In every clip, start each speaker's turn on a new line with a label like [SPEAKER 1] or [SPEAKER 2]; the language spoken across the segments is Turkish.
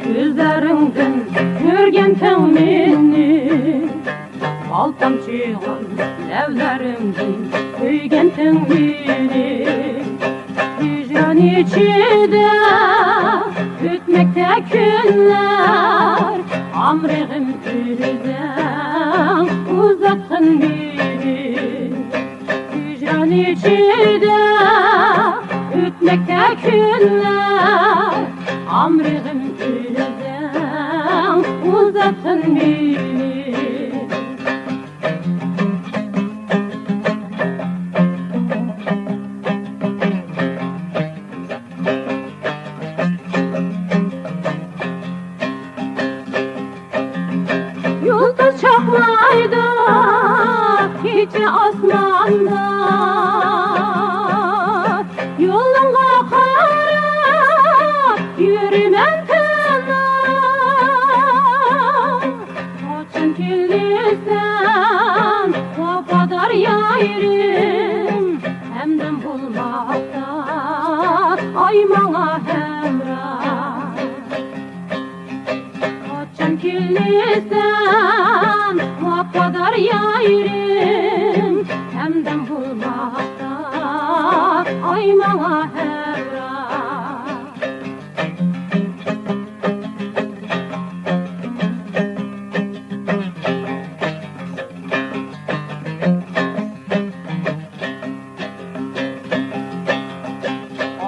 [SPEAKER 1] Gözlerinden görgen meni, bal tamçıgan levlerimden köygen meni. Hicran içinde ötmekte günler, amrığım yüzden uzattın beni. Hicran içinde ötmekte günler, amrığım yüzden uzattın beni. Yıldız çakmaydı gece asmanda, yoluna karab yürümem tına. Kaçın kilisen vafadar yayrim, hemden bulmakta aymana hemrah. Kaçın kilisen vafadar yayrim, hemden bulmakta aymana hemrah.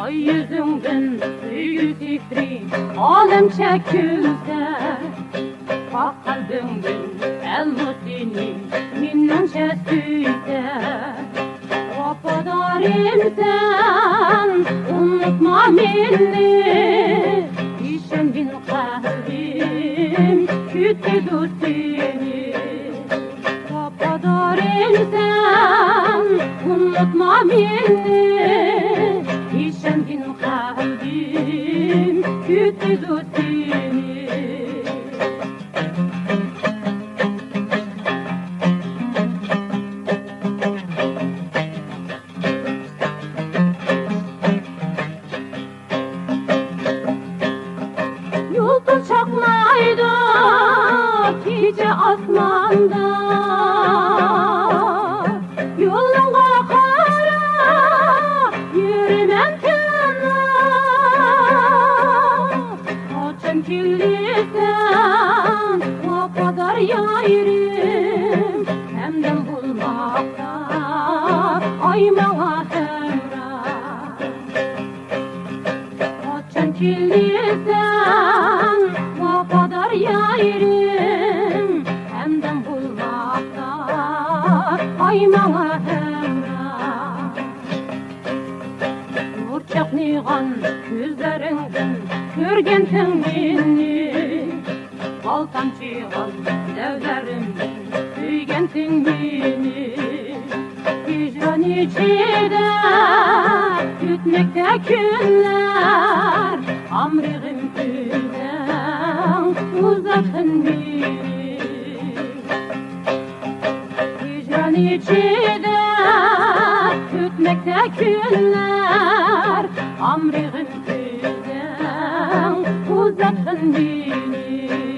[SPEAKER 1] Ay yüzünden suyu fikri alem çekilse, bak kalbimden el mutini minnan çestüyse. Vafadarim sen unutma beni, işen bin kalbim kütte dostini. Vafadarim sen unutma beni, işen bin kalbim kütte dostini. Yıldız çakmaydı gece asmanda, yoluna karab yürümem tına. Kaçın kilisen vafadar yayrim, hemden bulmakta aymana hemrah. Kaçın kilisen vafadar yayrim, hemden bulmakta aymana hemrah. Nur çaknigan gözlerinden görgen beni, bal tamçıgan levlerimden köygen beni. Hicran içinde ütmekte günler, amrığım yüzden uzattın beni. Hicran içinde ütmekte günler, amrığım yüzden uzattın beni.